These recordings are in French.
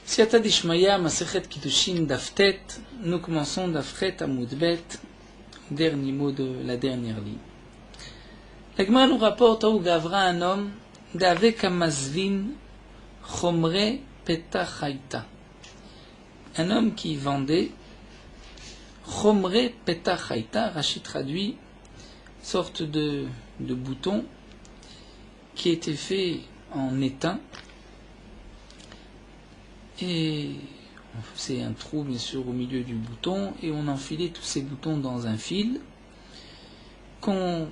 Siyata Dishmaya, Masechet Kiddushin, Daftet, nous commençons Dafret Amoudbet, dernier mot de la dernière ligne. La Gemara nous rapporte où Gavra, un homme, d'avec Amazvin, Chomre Petachaita. Un homme qui vendait Chomre Petachaita, Rachid traduit, sorte de bouton qui était fait en étain. Et on faisait un trou bien sûr au milieu du bouton et on enfilait tous ces boutons dans un fil qu'on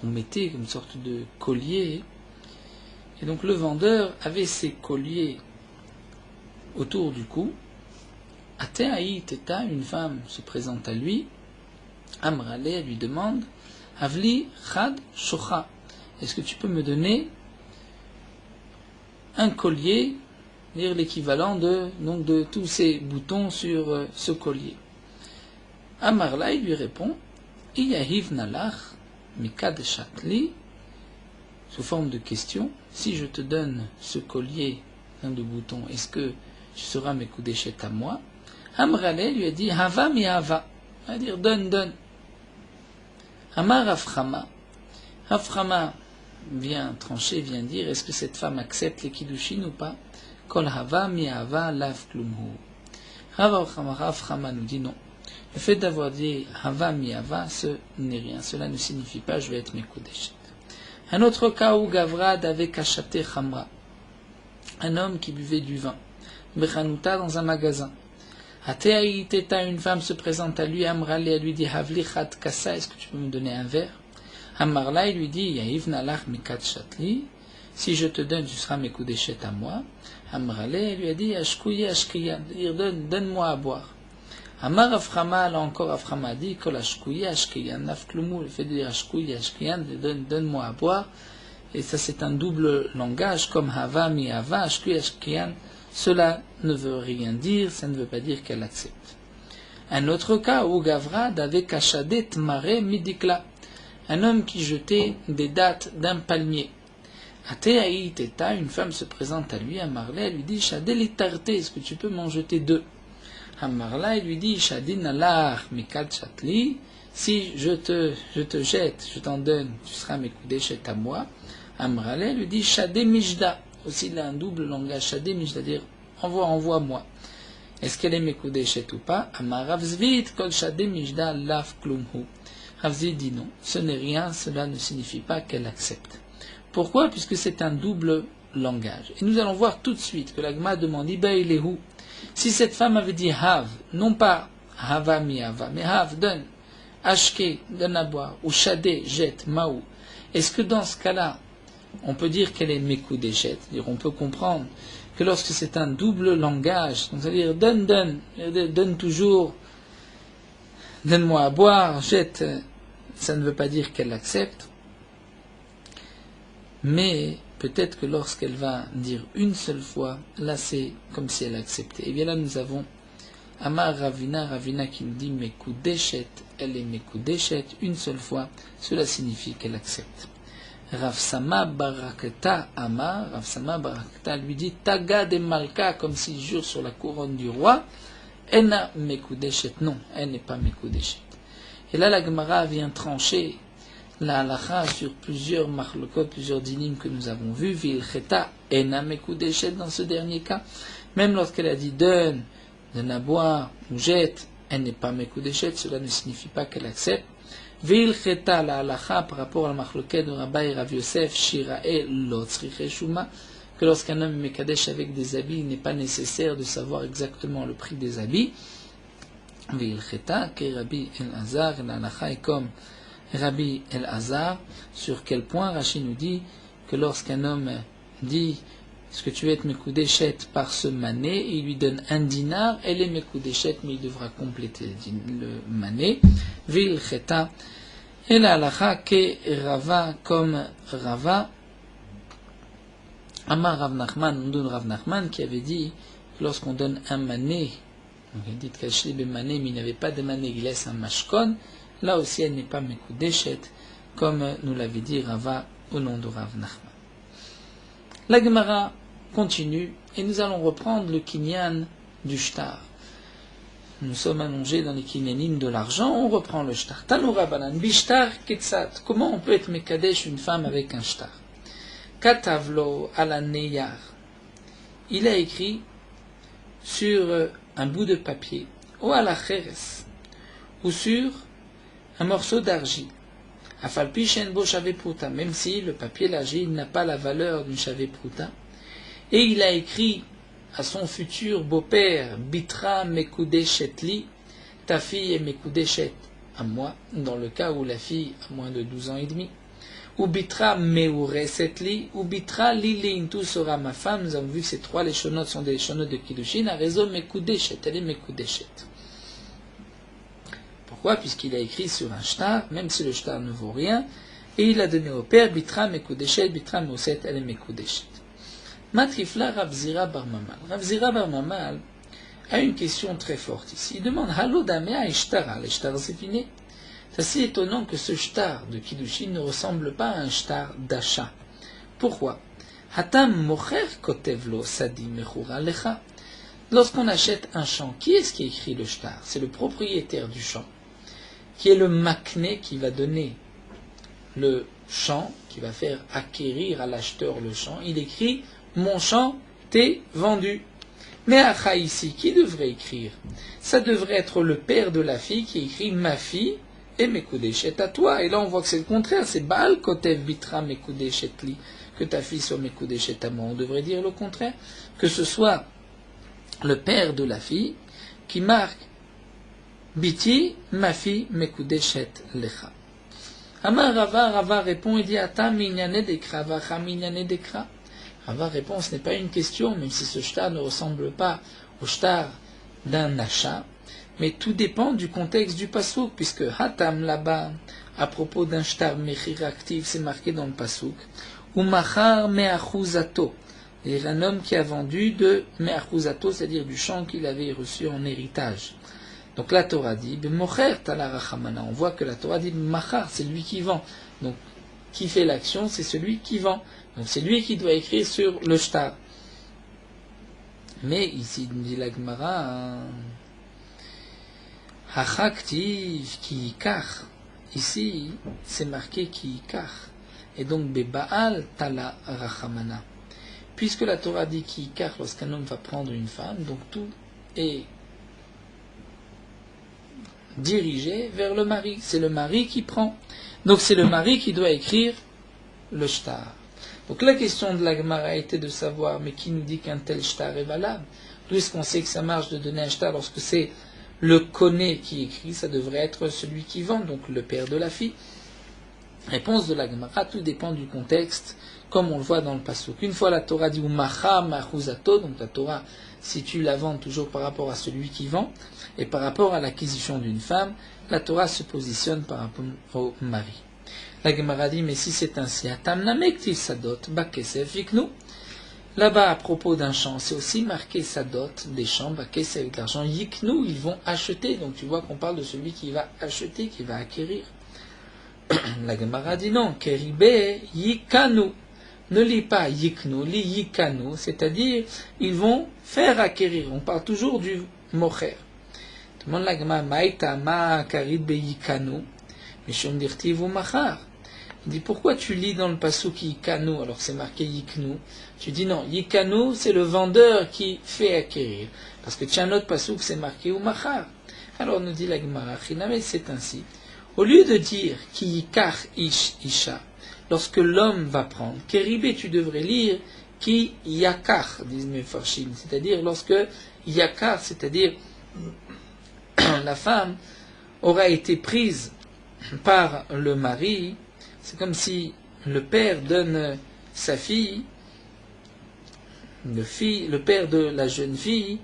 mettait comme une sorte de collier. Et donc le vendeur avait ces colliers autour du cou. Ateaï Teta, une femme se présente à lui. Amrale, elle lui demande Havli Chad Shocha, est-ce que tu peux me donner un collier, dire l'équivalent de tous ces boutons sur ce collier. Amarla, il lui répond, Iyahiv Nalach, Mikad Shatli, sous forme de question, si je te donne ce collier de boutons, est-ce que tu seras mes koudeshet à moi? Amrale lui a dit, Hava mi Hava, c'est-à-dire donne. Amar Aframa, Aframa vient trancher, vient dire, est-ce que cette femme accepte les kiddushin ou pas? Kol hava mi hava lav klumhu. Rav Chama nous dit non. Le fait d'avoir dit hava mi hava, ce n'est rien. Cela ne signifie pas je vais être mekudeshet. Un autre cas où Gavrad avait acheté Khamra, un homme qui buvait du vin, Bechanuta dans un magasin. Ateaï Teta, une femme se présente à lui, Amrale, elle lui dit Havli Chat Kassa, est-ce que tu peux me donner un verre? Amarla, il lui dit, Yahiv Nalach Mikat Shatli, si je te donne, tu seras mes koudeshet à moi. Amrale, il lui a dit, Ashkouye Ashkiyan, donne-moi à boire. Amar Aframa, là encore Aframa a dit, Kol Ashkouye Ashkiyan, Nafklumu, le fait de dire Ashkouye Ashkiyan, donne-moi à boire. Et ça c'est un double langage, comme Hava mi Hava, Ashkouye Ashkiyan, cela ne veut rien dire, ça ne veut pas dire qu'elle accepte. Un autre cas où Gavrad avait Kashadet Mare Midikla, un homme qui jetait des dattes d'un palmier. Ateaï Teta, une femme se présente à lui, Amarla, elle lui dit Shadeli Tarte, est-ce que tu peux m'en jeter deux? Amarla, elle lui dit Shadin Alar Mikad Shatli, si je te jette, je t'en donne, tu seras mes koudeshet à moi. Amarla, elle lui dit Shadé Mijda, aussi il a un double langage, Shadé Mijda, c'est-à-dire envoie-moi. Est-ce qu'elle est mes koudeshet ou pas? Amarav Zvit, Kol Shadé Mijda Lav Klumhu. Ravzi dit non, ce n'est rien, cela ne signifie pas qu'elle accepte. Pourquoi? Puisque c'est un double langage. Et nous allons voir tout de suite que l'Agma demande Ibaïlehu. Si cette femme avait dit Hav, non pas Hava mi Hava, mais Hav, donne, Ashke, donne à boire, ou Shadé, jette, Maou, est-ce que dans ce cas-là, on peut dire qu'elle est Mekudeshet? C'est-à-dire, on peut comprendre que lorsque c'est un double langage, c'est-à-dire donne toujours, donne-moi à boire, jette, ça ne veut pas dire qu'elle l'accepte, mais peut-être que lorsqu'elle va dire une seule fois, là c'est comme si elle acceptait. Et bien là nous avons Amar Ravina qui nous dit Mekudeshet, elle est Mekudeshet, une seule fois, cela signifie qu'elle accepte. Ravsama Barakta Amar, Ravsama Barakta lui dit Taga de Malka, comme s'il jure sur la couronne du roi, Ena Mekudeshet, non, elle n'est pas Mekudeshet. Et là, la Gemara vient trancher la halacha sur plusieurs marlokot, plusieurs dinim que nous avons vus. Vilcheta ena mekudeshet dans ce dernier cas. Même lorsqu'elle a dit donne à boire ou jette, elle n'est pas mekudeshet, cela ne signifie pas qu'elle accepte. Vilcheta la halacha par rapport à la marloket de Rabbi Rav Yosef, Shirae lo tzriche shuma, que lorsqu'un homme est mekadesh avec des habits, il n'est pas nécessaire de savoir exactement le prix des habits. Vilcheta, que Rabbi El-Azar, la halacha est comme Rabbi El-Azar, sur quel point Rashi nous dit que lorsqu'un homme dit est-ce que tu veux être mekudeshet par ce mané, il lui donne un dinar, elle est mekudeshet, mais il devra compléter le mané. Vilcheta, et la halacha ke Rava comme Rava, Amar Rav Nachman, on donne Rav Nachman qui avait dit que lorsqu'on donne un mané, donc il dit qu'Ashli be mané, mais il n'y avait pas de mané, il laisse un mashkon. Là aussi, elle n'est pas mekudeshet, comme nous l'avait dit Rava au nom de Rav Nachman. La Gemara continue et nous allons reprendre le kinyan du shtar. Nous sommes allongés dans les kinyanim de l'argent, on reprend le shtar. Tanoura banan, bishtar ketzat. Comment on peut être mekadesh une femme avec un shtar? Katavlo ala neyar. Il a écrit sur un bout de papier, ou à la cheres, ou sur un morceau d'argile. Afalpi shenbo shavepruta, même si le papier l'argile n'a pas la valeur d'une shavepruta. Et il a écrit à son futur beau-père, Bitra mekudeshet li, ta fille est mekudeshet à moi, dans le cas où la fille a moins de 12 ans et demi. Ou Bitra meureset li, ou Bitra lilin, tout sera ma femme. Nous avons vu que ces trois leshonotes sont des leshonotes de Kiddushin, à raison mekudeshet, elle est mekudeshet. Pourquoi? Puisqu'il a écrit sur un shtar, même si le shtar ne vaut rien, et il a donné au père, Bitra mekudeshet, Bitra meureset, elle est mekudeshet. Matrifla Rav Zira bar Mamal. Rav Zira bar Mamal a une question très forte ici. Il demande Halo damea ishtara. Le shtar c'est fini. C'est assez étonnant que ce shtar de Kiddushin ne ressemble pas à un shtar d'achat. Pourquoi? Hatam mocher kotevlo sadi mechura lecha. Lorsqu'on achète un champ, qui est-ce qui écrit le shtar? C'est le propriétaire du champ, qui est le makné qui va donner le champ, qui va faire acquérir à l'acheteur le champ. Il écrit mon champ t'est vendu. Mais Acha ici, qui devrait écrire? Ça devrait être le père de la fille qui écrit ma fille et mekudeshet à toi. Et là on voit que c'est le contraire, c'est Baal Kotev Bitra mekudeshet li, que ta fille soit mekudeshet à moi. On devrait dire le contraire, que ce soit le père de la fille qui marque Biti, ma fille mekudeshet lecha. Amar Rava répond, il dit Ata minyane dekra, vacha minyane dekra. Rava répond, ce n'est pas une question, même si ce shtar ne ressemble pas au shtar d'un achat, mais tout dépend du contexte du pasouk, puisque Hatam là-bas, à propos d'un shtar mechir actif, c'est marqué dans le pasouk, ou machar me'achuzato, c'est un homme qui a vendu de me'achuzato, c'est-à-dire du champ qu'il avait reçu en héritage. Donc la Torah dit, b'mocher talarachamana, on voit que la Torah dit, machar, c'est lui qui vend. Donc, qui fait l'action, c'est celui qui vend. Donc c'est lui qui doit écrire sur le shtar. Mais ici, dit la Gemara, hachaktiv ki yikach. Ici, c'est marqué ki yikach. Et donc, bebaal tala rachamana. Puisque la Torah dit ki yikach lorsqu'un homme va prendre une femme, donc tout est dirigé vers le mari. C'est le mari qui prend. Donc c'est le mari qui doit écrire le shtar. Donc la question de la Gemara était de savoir, mais qui nous dit qu'un tel shtar est valable? Puisqu'on sait que ça marche de donner un shtar lorsque c'est le koné qui écrit, ça devrait être celui qui vend, donc le père de la fille. Réponse de la Gemara, tout dépend du contexte, comme on le voit dans le pasuk. Une fois la Torah dit umacha machuzato, donc la Torah situe la vente toujours par rapport à celui qui vend, et par rapport à l'acquisition d'une femme, la Torah se positionne par rapport au mari. La Gemara dit, mais si c'est ainsi, là-bas, à propos d'un champ, c'est aussi marqué sadot, des champs, bakesef avec l'argent, yiknu, ils vont acheter. Donc tu vois qu'on parle de celui qui va acheter, qui va acquérir. La Gemara dit non, keribe yikanu. Ne lis pas yiknu, lis yikanu, c'est-à-dire, ils vont faire acquérir. On parle toujours du mocher. Demande la Gemara, maïta ma karibe yikanu, mishum dirtiv ou machar. Il dit, pourquoi tu lis dans le pasuk Yikanu, alors c'est marqué Yiknu? Tu dis non, Yikanu, c'est le vendeur qui fait acquérir. Parce que tu as un autre pasuk, c'est marqué Umachar. Alors nous dit la Gemara, mais c'est ainsi. Au lieu de dire Ki Yikar Ish Isha, lorsque l'homme va prendre, Keribe, tu devrais lire Ki Yakar, disent mes farshim. C'est-à-dire lorsque Yakar, c'est-à-dire la femme aura été prise par le mari. C'est comme si le père donne sa fille, le père de la jeune fille,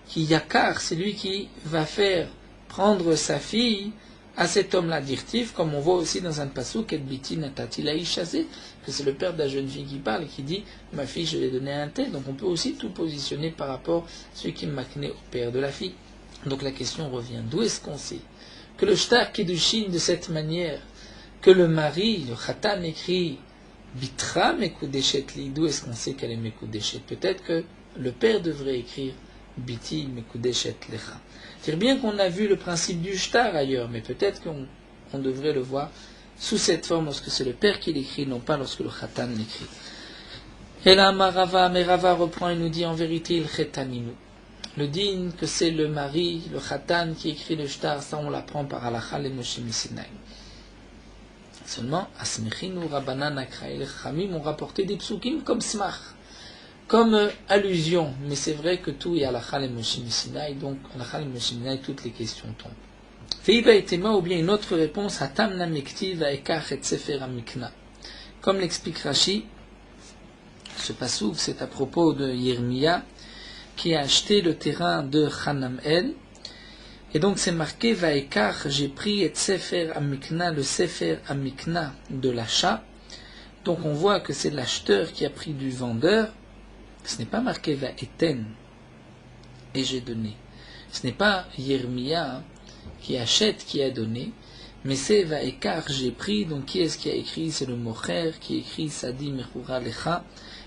qui yakar, c'est lui qui va faire prendre sa fille à cet homme-là dirtif, comme on voit aussi dans un pasuk, et biti natati la ishazé, que c'est le père de la jeune fille qui parle et qui dit, ma fille, je vais donner un tel. Donc on peut aussi tout positionner par rapport à celui qui makné au père de la fille. Donc la question revient, d'où est-ce qu'on sait que le shtar kiddushin de cette manière, que le mari, le khatan écrit Bitra Mekudeshet li, d'où est-ce qu'on sait qu'elle est Mekudeshet? Peut-être que le père devrait écrire Biti Mekudeshet Lecha. C'est bien qu'on a vu le principe du shtar ailleurs, mais peut-être qu'on devrait le voir sous cette forme lorsque c'est le père qui l'écrit, non pas lorsque le Khatan l'écrit. Et là, mais Rava reprend et nous dit en vérité il Khetaninu. Le din que c'est le mari, le Khatan qui écrit le shtar, ça on l'apprend par Halacha le Moshe Misinaï. Seulement, Asmechinu Rabbanan Akra et les Chamim ont rapporté des psukim comme smach, comme allusion. Mais c'est vrai que tout est Halacha le Moshe Misinaï, donc Halacha le Moshe Misinaï, toutes les questions tombent. Feiba et Tema, ou bien une autre réponse, Hatamna Mekti va ekach et Sefer Amikna. Comme l'explique Rashi, ce passouk, c'est à propos de Yirmiya, qui a acheté le terrain de Hanamel. Et donc c'est marqué Vaekar, j'ai pris et Sefer Amikna, le Sefer Amikna de l'achat. Donc on voit que c'est l'acheteur qui a pris du vendeur. Ce n'est pas marqué Vaeten, et j'ai donné. Ce n'est pas Yirmiya qui achète, qui a donné, mais c'est Vaekar, j'ai pris. Donc qui est-ce qui a écrit? C'est le Mocher qui écrit Sadi Mechura Lecha,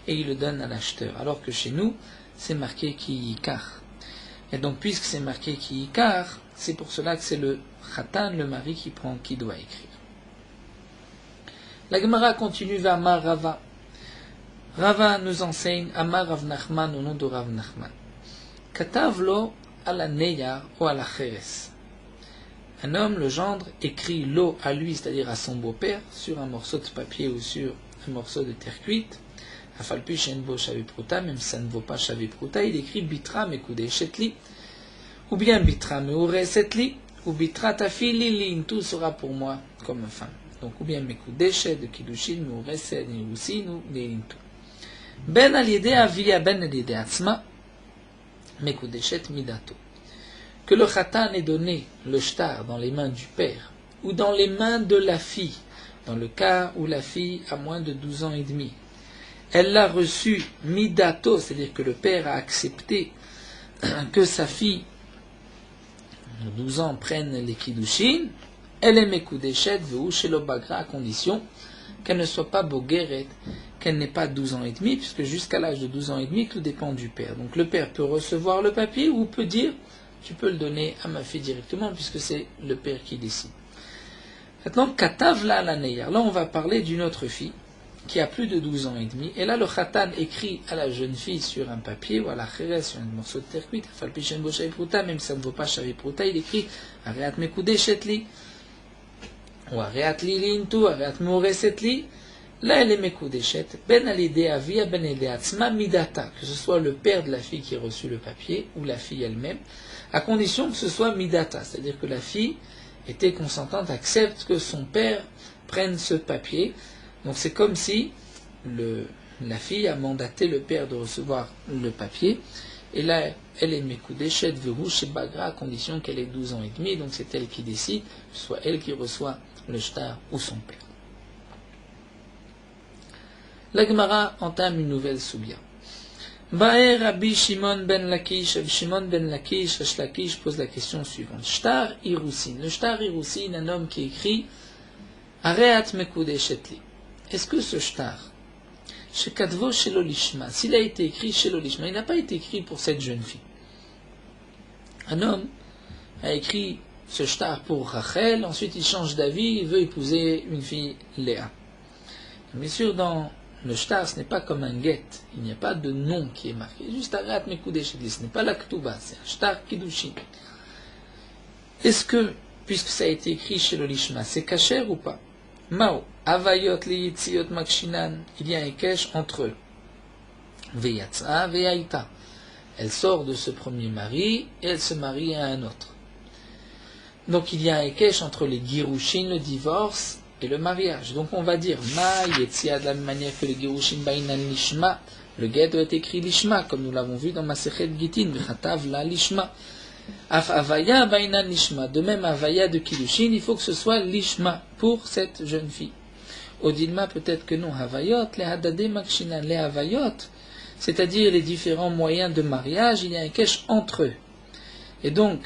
et il le donne à l'acheteur. Alors que chez nous, c'est marqué Ki Yikar. Et donc, puisque c'est marqué Ki Yikar, c'est pour cela que c'est le Khatan, le mari, qui doit écrire. La Gemara continue vers Amar Rava. Rava nous enseigne Amar Rav Nachman au nom de Rav Nachman. Katav lo ala neyar ou ala cheres. Un homme, le gendre, écrit l'eau à lui, c'est-à-dire à son beau-père, sur un morceau de papier ou sur un morceau de terre cuite. Afalpi shenbo shavipruta, même si ça ne vaut pas shavipruta, il écrit bitra mekudeshet li, ou bien bitra meureset li, ou bitra tafili li, tout sera pour moi comme femme. Donc, ou bien mekudeshet de kiddushin, meureset, nirusin, ou lintu. Ben al-yedé avia, ben al-yedé atzma, mekudeshet midato. Que le khatan ait donné le shtar dans les mains du père, ou dans les mains de la fille, dans le cas où la fille a moins de 12 ans et demi. Elle l'a reçu midato, c'est-à-dire que le père a accepté que sa fille de 12 ans prenne les kiddushin. Elle est mekudeshet ve'u shelo bagra, à condition qu'elle ne soit pas bogeret, qu'elle n'ait pas 12 ans et demi, puisque jusqu'à l'âge de 12 ans et demi, tout dépend du père. Donc le père peut recevoir le papier ou peut dire tu peux le donner à ma fille directement, puisque c'est le père qui décide. Maintenant, katav la la neyar. Là, on va parler d'une autre fille qui a plus de 12 ans et demi, et là le khatan écrit à la jeune fille sur un papier, ou à la kheres, sur un morceau de terre cuite, même si ça ne vaut pas shavipruta, il écrit Areat mekudeshet li, ou Areat li lintu, Areat meureset li. Là elle est mekudeshet, ben alidé avia, ben alidé atzma midata, que ce soit le père de la fille qui a reçu le papier, ou la fille elle-même, à condition que ce soit midata, c'est-à-dire que la fille était consentante, accepte que son père prenne ce papier. Donc c'est comme si la fille a mandaté le père de recevoir le papier, et là elle est mekudeshet ve'u chez bagra, à condition qu'elle ait 12 ans et demi, donc c'est elle qui décide, que ce soit elle qui reçoit le shtar ou son père. La Gemara entame une nouvelle soubia. Ba'er Rabbi Shimon ben Lakish, Shimon ben Lakish, Resh Lakish pose la question suivante. Shtar Irusin. Le shtar Irusin, un homme qui écrit Areat mekudeshet li. Est-ce que ce shtar, shekadvo shelo lishma, s'il a été écrit shelo lishma, il n'a pas été écrit pour cette jeune fille. Un homme a écrit ce shtar pour Rachel, ensuite il change d'avis, il veut épouser une fille Léa. Bien sûr, dans le shtar, ce n'est pas comme un get, il n'y a pas de nom qui est marqué, juste Areat mekudeshet li, ce n'est pas la ktuba, c'est un shtar kiddushin. Est-ce que, puisque ça a été écrit shelo lishma, c'est kasher ou pas? Mao, avayot li yitziot makshinan, il y a un kesh entre eux. Veyatsa, veyaita. Elle sort de ce premier mari et elle se marie à un autre. Donc il y a un kesh entre les girushin, le divorce, et le mariage. Donc on va dire ma yetzia, de la même manière que le girushin bainan lishma, le get doit être écrit lishma, comme nous l'avons vu dans Masechet Gitin, v'chatav la lishma. Af avaya bainan lishma, de même avaya de kiddushin, il faut que ce soit lishma pour cette jeune fille. Odilma, peut-être que non, havayot, les hadade makshinan, les havayot, c'est-à-dire les différents moyens de mariage, il y a un kesh entre eux. Et donc,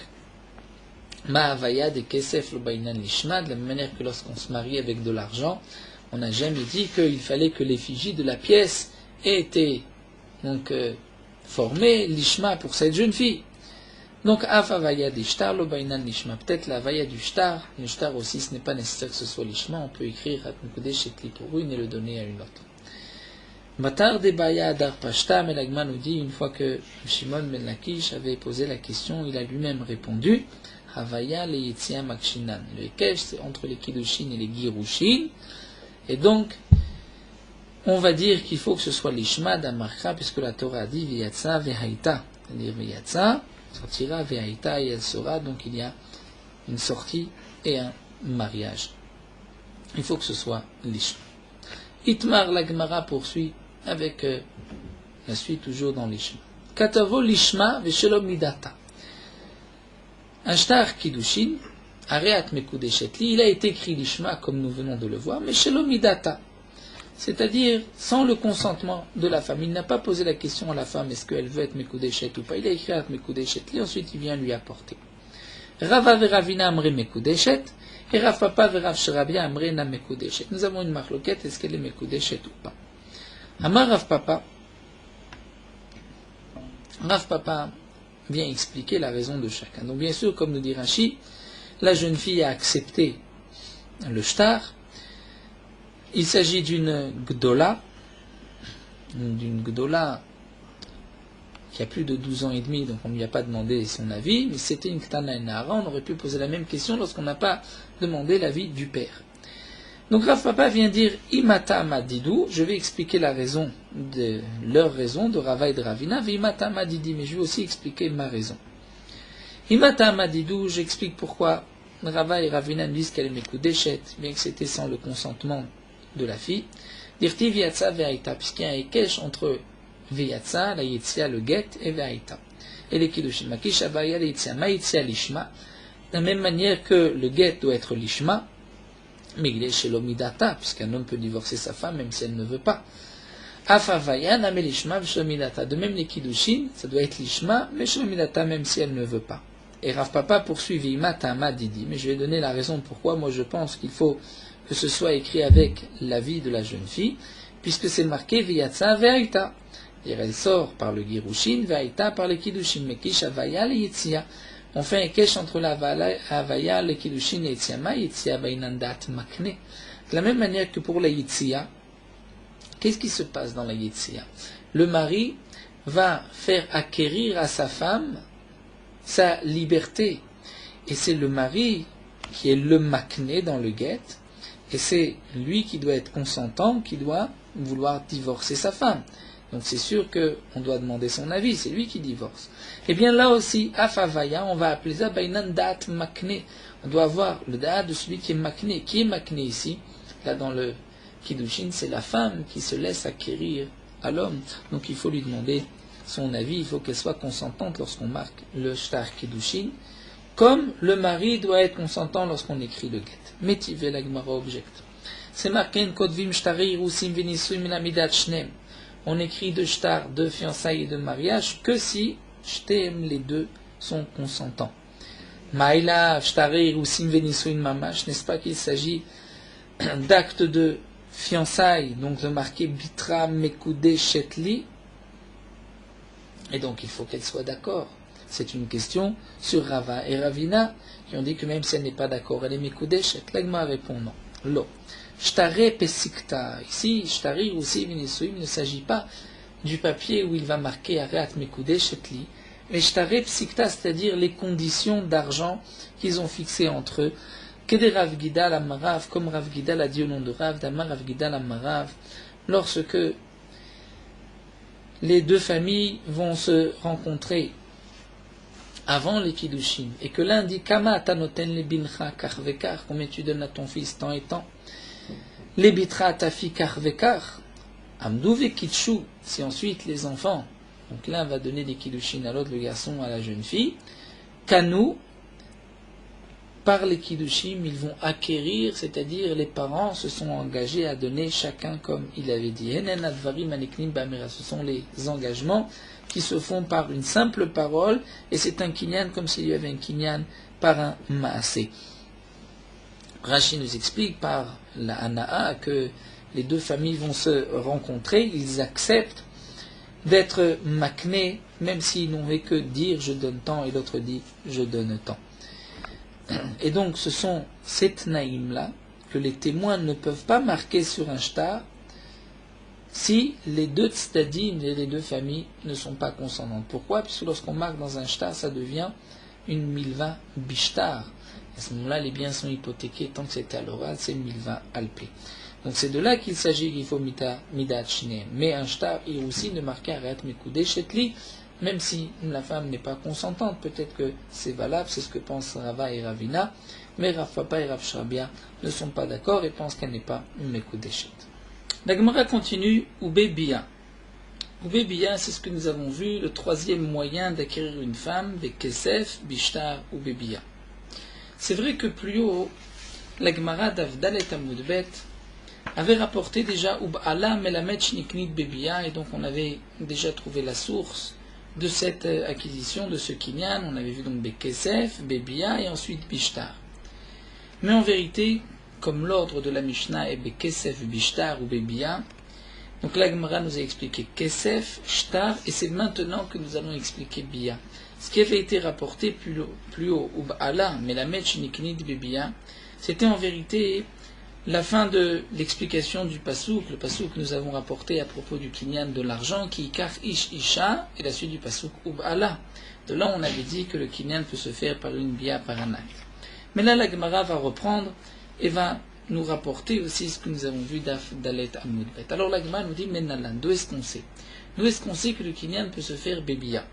ma havaya de kesef lo bainan lishma, de la même manière que lorsqu'on se marie avec de l'argent, On n'a jamais dit qu'il fallait que l'effigie de la pièce ait été donc formée l'ishma pour cette jeune fille. Donc af avaya d'ishtar lo bainan l'ishma. Peut-être la avaya du shtar. Le shtar aussi, ce n'est pas nécessaire que ce soit l'ishma. On peut écrire Hatmekudesh Shetli pour une et le donner à une autre. Matar de baya adar pashta, mais l'Agma nous dit une fois que Shimon ben Lakish avait posé la question, il a lui-même répondu Havaya le Yitzia Makshinan. Le Hekesh, c'est entre les Kiddushin et les Girushin. Et donc, on va dire qu'il faut que ce soit l'Ishma d'Amarcha, puisque la Torah a dit Veyatsa Vehaïta. C'est-à-dire Veyatsa sortira, Vehaïta, et elle sera. Donc il y a une sortie et un mariage. Il faut que ce soit l'Ishma. Itmar, la Gemara poursuit avec la suite toujours dans l'Ishma. Katavo l'Ishma Veshelom Midata. Un shtar Kiddushin, Areat Mekudeshetli, il a été écrit l'Ishma comme nous venons de le voir, mais Shelom Midata. C'est-à-dire sans le consentement de la femme. Il n'a pas posé la question à la femme est-ce qu'elle veut être Mekudeshet ou pas. Il a écrit Areat Mekudeshetli, ensuite il vient lui apporter. Rava Veravina Amre Mekudeshet, et Rav Papa Verav Sherabia Amre Na Mekudeshet. Nous avons une marloquette, est-ce qu'elle est Mekudeshet ou pas. Amar Rav Papa vient expliquer la raison de chacun. Donc bien sûr, comme nous dit Rashi, la jeune fille a accepté le shtar. Il s'agit d'une gdola qui a plus de 12 ans et demi, donc on ne lui a pas demandé son avis, mais c'était une ktana et nahara, on aurait pu poser la même question lorsqu'on n'a pas demandé l'avis du père. Donc Rav Papa vient dire Imata Madidou, je vais expliquer la raison de leur raison de Rava et de Ravina, Imata Madidi, mais je vais aussi expliquer ma raison. Imata Madidou, j'explique pourquoi Rava et Ravina disent qu'elle est Mekudeshet, bien que c'était sans le consentement de la fille. Dirti Veyatsa Vehaïta, puisqu'il y a un ékesh entre Veyatsa, la Yitzia, le get, et Vehaïta. Et les Kiddushin, Makish Avaya, la Yitzia, Ma Yitzia l'Ishma, de la même manière que le get doit être l'Ishma, mais il est chez l'omidata, puisqu'un homme peut divorcer sa femme même si elle ne veut pas. Afavaya, Name l'Ishma, V'shlomidata. De même les Kiddushin, ça doit être l'Ishma, mais Shlomidata même si elle ne veut pas. Et Rav Papa poursuit Vimata Madidi, mais je vais donner la raison pourquoi moi je pense qu'il faut que ce soit écrit avec l'avis de la jeune fille, puisque c'est marqué Veyatsa Vehaïta. C'est-à-dire elle sort par le Girushin, Vehaïta par le Kiddushin, Mekish Avaya le Yitzia. On fait un kesh entre la Avaya, le Kiddushin et Yitzia. Ma Yitzia Bainandat Makne. De la même manière que pour la Yitzia, qu'est-ce qui se passe dans la Yitzia? Le mari va faire acquérir à sa femme sa liberté. Et c'est le mari qui est le makné dans le guet, et c'est lui qui doit être consentant, qui doit vouloir divorcer sa femme. Donc c'est sûr qu'on doit demander son avis, c'est lui qui divorce. Et bien là aussi, afavaya, on va appeler ça bainan da'at makné. On doit avoir le da'at de celui qui est makné. Qui est makné ici? Là dans le Kiddushin, c'est la femme qui se laisse acquérir à l'homme. Donc il faut lui demander son avis, il faut qu'elle soit consentante lorsqu'on marque le shtar Kiddushin, comme le mari doit être consentant lorsqu'on écrit le get. Métivé la Gemara objecte. C'est marqué en kodvim shtari irusim venisui minamidat shnem. On écrit de shtar, de fiançailles et de mariage que si shtem, les deux sont consentants. Maïla shtari irusim venisui mamash, n'est-ce pas qu'il s'agit d'actes de fiançailles, donc de marquer bitra mekude shetli, et donc il faut qu'elle soit d'accord. C'est une question sur Rava et Ravina qui ont dit que même si elle n'est pas d'accord, elle est mekudeshet. L'Agma répond non. Lo. Shtare pesikta. Ici, shtari aussi il ne s'agit pas du papier où il va marquer areat mekudeshetli, mais shtare pesikta, c'est-à-dire les conditions d'argent qu'ils ont fixées entre eux. Kede Rav Gidal Amarav, comme Rav Gidal a dit au nom de Rav, d'Amar Rav Gidal Amarav, lorsque les deux familles vont se rencontrer avant les Kiddushin, et que l'un dit Kama tanoten le bincha kar vekar, combien tu donnes à ton fils tant et tant, les bitra ta fille kar vekar, amdou vekitshu, si ensuite les enfants, donc l'un va donner des Kiddushin à l'autre, le garçon à la jeune fille, Kanu, par les Kiddushin, ils vont acquérir, c'est-à-dire les parents se sont engagés à donner chacun comme il avait dit. Ce sont les engagements qui se font par une simple parole, et c'est un kinyan comme s'il y avait un kinyan par un maasé. Rashi nous explique par la Hana'a que les deux familles vont se rencontrer, ils acceptent d'être makné, même s'ils n'ont fait que dire je donne tant et l'autre dit je donne tant. Et donc ce sont ces tnaïm-là que les témoins ne peuvent pas marquer sur un shtar si les deux tzdadim et les deux familles ne sont pas consentantes. Pourquoi? Puisque lorsqu'on marque dans un shtar, ça devient une milva bishtar. À ce moment-là, les biens sont hypothéqués tant que c'était à l'oral, c'est milva alpé. Donc c'est de là qu'il s'agit qu'il faut midat shneem. Mais un shtar est aussi de marquer arrête mekudé chetli, même si la femme n'est pas consentante. Peut-être que c'est valable, c'est ce que pensent Rava et Ravina, mais Rav Papa et Rav Shabia ne sont pas d'accord et pensent qu'elle n'est pas une mekudé chet. La Gemara continue, Oubé Bia. Oubé Bia, c'est ce que nous avons vu, le troisième moyen d'acquérir une femme, Bekesef, Bishtar, Oubé Bia. C'est vrai que plus haut, la Gemara d'Avdalet Amoudbet avait rapporté déjà Ub'ala Melamed Shniknit Bebia, et donc on avait déjà trouvé la source de cette acquisition, de ce kinyan. On avait vu donc Bekesef, Bebia et ensuite Bishtar. Mais en vérité, comme l'ordre de la Mishnah est Bekesef, Bishtar ou Bebia, donc la Gemara nous a expliqué Kesef, Shtar, et c'est maintenant que nous allons expliquer Bia. Ce qui avait été rapporté plus haut Ub'ala Melamed Shniknit Bebia, c'était en vérité la fin de l'explication du pasouk, le pasouk que nous avons rapporté à propos du kinyan de l'argent, qui kar ish isha, et la suite du pasouk ub'ala. De là, on avait dit que le kinyan peut se faire par une bia, par un acte. Mais là, la Gemara va reprendre et va nous rapporter aussi ce que nous avons vu d'Alet Amoudbet. Alors la Gemara nous dit, mais Nalan, d'où est-ce qu'on sait? D'où est-ce qu'on sait que le kinyan peut se faire bébia?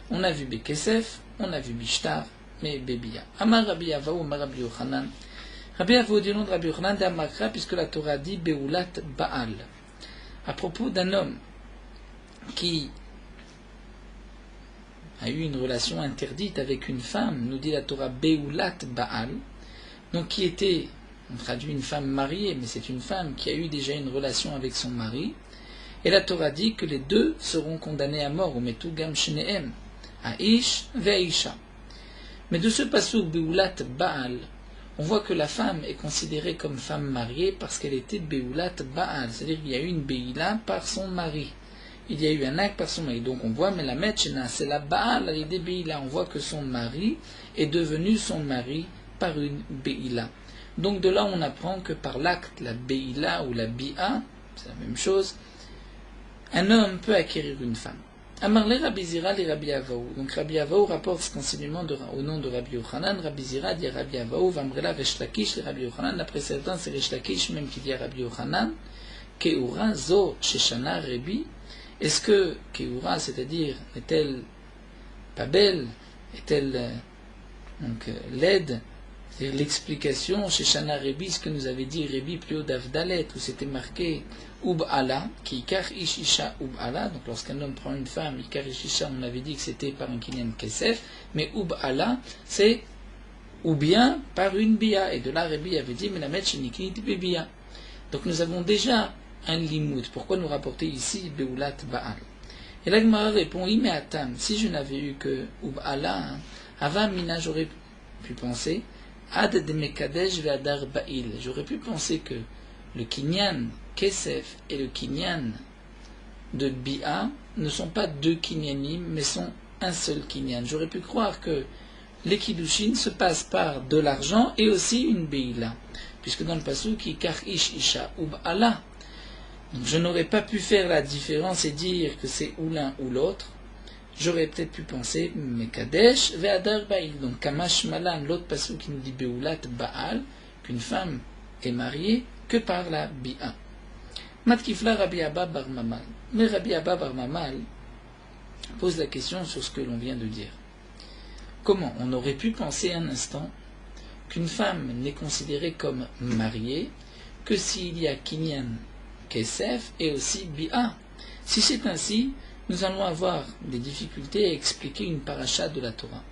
On a vu Bekesef, on a vu Bishtar, mais bébia. Amar Rabbi Avaou, Amar Rabbi Yochanan. Rabbi Avaou dit nom de Rabbi Yochanan d'Amakra, puisque la Torah dit Beulat Baal. À propos d'un homme qui a eu une relation interdite avec une femme, nous dit la Torah Beulat Baal, donc qui était, on traduit une femme mariée, mais c'est une femme qui a eu déjà une relation avec son mari, et la Torah dit que les deux seront condamnés à mort, ou metu gam shneem, à Ish ve'isha. Mais de ce passouk Beulat Baal, on voit que la femme est considérée comme femme mariée parce qu'elle était Beulat Baal, c'est-à-dire qu'il y a eu une Beila par son mari. Il y a eu un acte par son mari. Donc on voit, mais la Metchena, c'est la Baal, elle est des Beila. On voit que son mari est devenu son mari par une Beila. Donc de là, on apprend que par l'acte, la Beila ou la Bia, c'est la même chose, un homme peut acquérir une femme. Amarle Rabbi Zira et Rabbi Avaou. Donc Rabbi Avaou rapporte cet enseignement au nom de Rabbi Yochanan. Rabbi Zira dit à Rabbi Avaou, Vamrela Resh Lakish, Rabbi Yochanan. D'après certains, c'est Resh Lakish même qui dit à Rabbi Yochanan, Keura Zo Sheshana Rebi. Est-ce que Keura, c'est-à-dire, est-elle pas belle? Est-elle laide? C'est-à-dire l'explication chez Shana Rebi, ce que nous avait dit Rebi plus haut d'Avdalet, où c'était marqué Ub'ala, qui Ikar Ishisha Ub'ala, donc lorsqu'un homme prend une femme, Ikar Ishisha, on avait dit que c'était par un kinyan Kesef, mais Ub'ala, c'est ou bien par une Bia, et de là Rebi avait dit, mais la mettre chez Nikit Bia. Donc nous avons déjà un limoud. Pourquoi nous rapporter ici Beulat Baal? Et la Gemara répond, mais Atam, si je n'avais eu que Ub'ala, Ava Mina, j'aurais pu penser, Ad de Mekadesh ve'adar Ba'il. J'aurais pu penser que le kinyan Kesef et le kinyan de Bia ne sont pas deux kinyanim, mais sont un seul kinyan. J'aurais pu croire que les kiddushin se passent par de l'argent et aussi une Beila, puisque dans le pasuk, Ikar Ish Isha Ub'ala. Donc je n'aurais pas pu faire la différence et dire que c'est ou l'un ou l'autre. J'aurais peut-être pu penser Mekadesh ve'adar Ba'il. Donc Kamash Malan, l'autre pasuk qui nous dit Beulat Baal, qu'une femme est mariée que par la Bia. Matkifla Rabbi Abba Bar Mamal. Mais Rabbi Abba Bar Mamal pose la question sur ce que l'on vient de dire. Comment on aurait pu penser un instant qu'une femme n'est considérée comme mariée que s'il y a Kinyan Kesef et aussi Bia? Si c'est ainsi, nous allons avoir des difficultés à expliquer une paracha de la Torah.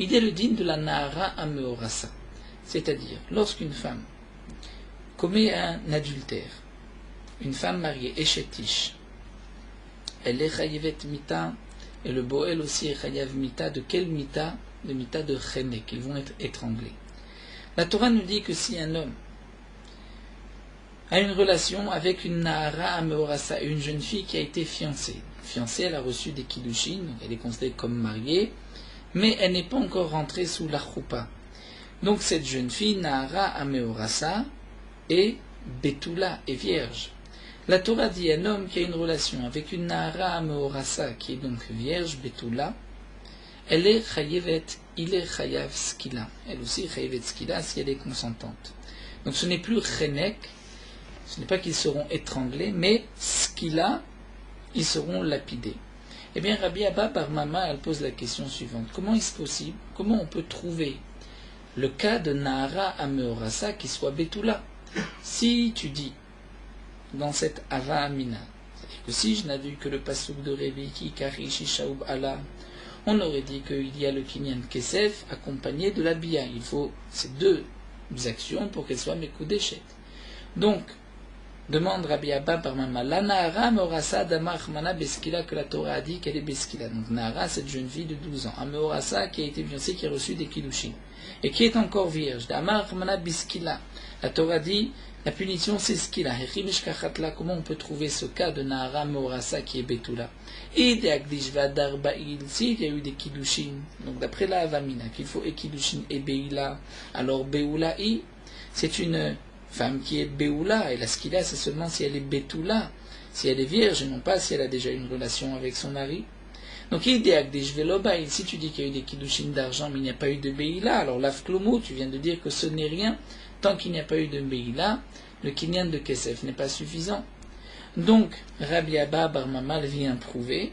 Il y a le din de la Nahara Ameorasa, c'est-à-dire lorsqu'une femme commet un adultère, une femme mariée, Eshetish, elle est chayevet mita, et le boel aussi est chayav mita. De quel mita? De mita de chenek, ils vont être étranglés. La Torah nous dit que si un homme a une relation avec une Nahara Ameorasa, une jeune fille qui a été fiancée. Fiancée, elle a reçu des Kiddushin, elle est considérée comme mariée, mais elle n'est pas encore rentrée sous la Choupa. Donc cette jeune fille, Nahara Ameorasa, est Betula, est vierge. La Torah dit un homme qui a une relation avec une Nahara Ameorasa, qui est donc vierge, Betula, elle est Chayevet, il est Chayav Skila. Elle aussi Chayevet Skila si elle est consentante. Donc ce n'est plus Chenek, ce n'est pas qu'ils seront étranglés, mais Skila, ils seront lapidés. Eh bien, Rabbi Abba Bar Mama, elle pose la question suivante. Comment est-ce possible, comment on peut trouver le cas de Nahara Ameorasa qui soit Betula? Si tu dis, dans cette Ava Amina, c'est-à-dire que si je n'avais eu que le passouk de Revi, qui Kari Shishaoub Allah, on aurait dit qu'il y a le Kinyan Kesef accompagné de la Bia. Il faut ces deux actions pour qu'elles soient Mekudeshet. Donc, demande Rabbi Abba par Mama, la Nahara Ameorasa Damar Mana Beskila, que la Torah a dit qu'elle est Beskila. Donc Nahara, cette jeune fille de 12 ans. Ameorasa qui a été fiancée, qui a reçu des Kiddushin. Et qui est encore vierge. Damar Mana Beskila. La Torah dit, la punition c'est Skila. Comment on peut trouver ce cas de Nahara Ameorasa qui est Betula? Et de Agdish Vadar Ba'il, s'il y a eu des Kiddushin, donc d'après la Avamina, qu'il faut et Kiddushin et Beila, alors Beula'i, c'est une femme qui est Beoula, et la Skila c'est seulement si elle est Betula, si elle est vierge, et non pas si elle a déjà une relation avec son mari. Donc si tu dis qu'il y a eu des Kiddushin d'argent mais il n'y a pas eu de Beila, alors l'Afklomo, tu viens de dire que ce n'est rien, tant qu'il n'y a pas eu de Beila, le Kinyan de Kesef n'est pas suffisant. Donc Rabbi Abba Bar Mama vient prouver,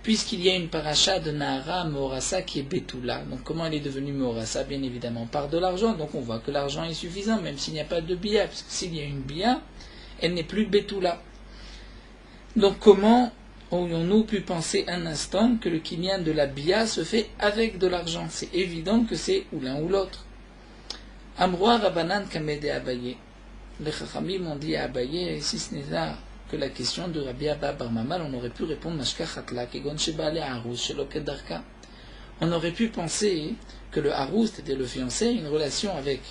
puisqu'il y a une paracha de Nahara Ameorasa qui est Betula. Donc comment elle est devenue Meorasa? Bien évidemment par de l'argent. Donc on voit que l'argent est suffisant, même s'il n'y a pas de Bia, parce que s'il y a une Bia, elle n'est plus Betula. Donc comment aurions-nous pu penser un instant que le kinyan de la Bia se fait avec de l'argent? C'est évident que c'est ou l'un ou l'autre. Amroa Rabanan Kamede Abaye. Les Chachamim ont dit à Abaye, si ce n'est là que la question de Rabbi Abba Bar Mama, on aurait pu répondre Mashka Chatla, Kegon Shebale Harous, Sheloket Darka. On aurait pu penser que le Harous, c'est-à-dire le fiancé, a une relation avec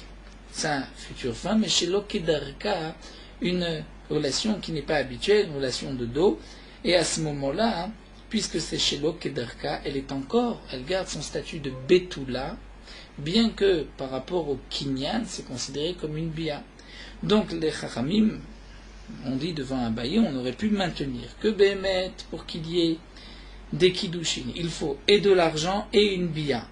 sa future femme, mais Sheloket Darka, une relation qui n'est pas habituelle, une relation de dos, et à ce moment-là, puisque c'est Sheloket Darka, elle garde son statut de Betula, bien que par rapport au Kinyan, c'est considéré comme une Bia. Donc les Chachamim, on dit devant un bailli, on aurait pu maintenir que Bémet, pour qu'il y ait des Kiddushin, il faut et de l'argent et une Bia.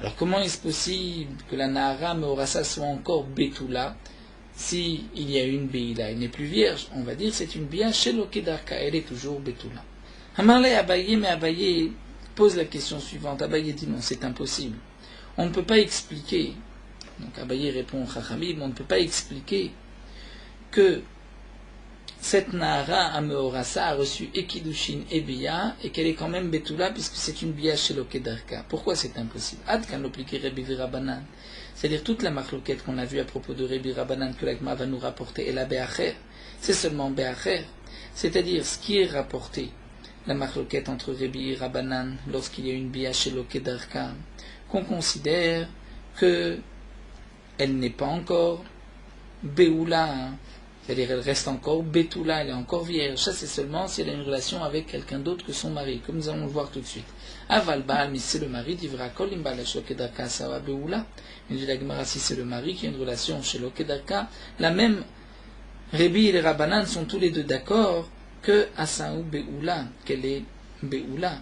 Alors comment est-ce possible que la Nahara Ameorasa soit encore Betula si il y a une Beila? Elle n'est plus vierge. On va dire c'est une Bia chez l'Okedarka, elle est toujours Betula. Amarle Abaye, mais Abaye pose la question suivante. Abaye dit non, c'est impossible. On ne peut pas expliquer. Donc Abaye répond au Chachamim, on ne peut pas expliquer que cette Nahara Ameorasa a reçu Ekidushin et Bia et qu'elle est quand même Betula puisque c'est une Bia chez l'Okedarka. Pourquoi c'est impossible? Ad kan l'oppliquer Rabbi Rabanan. C'est-à-dire toute la marloquette qu'on a vue à propos de Rabbi Rabanan que l'Agma va nous rapporter et la Be'acher, c'est seulement Be'acher. C'est-à-dire ce qui est rapporté, la marloquette entre Rabbi Rabanan lorsqu'il y a une Bia chez l'Okedarka, qu'on considère que elle n'est pas encore Beoula, c'est-à-dire elle reste encore Betula, elle est encore vierge. Ça c'est seulement si elle a une relation avec quelqu'un d'autre que son mari, comme nous allons le voir tout de suite. Aval Baal, mais c'est le mari, divra kol imbal shokedarka sawa Beoula. Il dit la Gemara, si c'est le mari qui a une relation chez l'Okedarka, la même Rabbi et les Rabbanan sont tous les deux d'accord que Asaou Beoula, qu'elle est Beoula.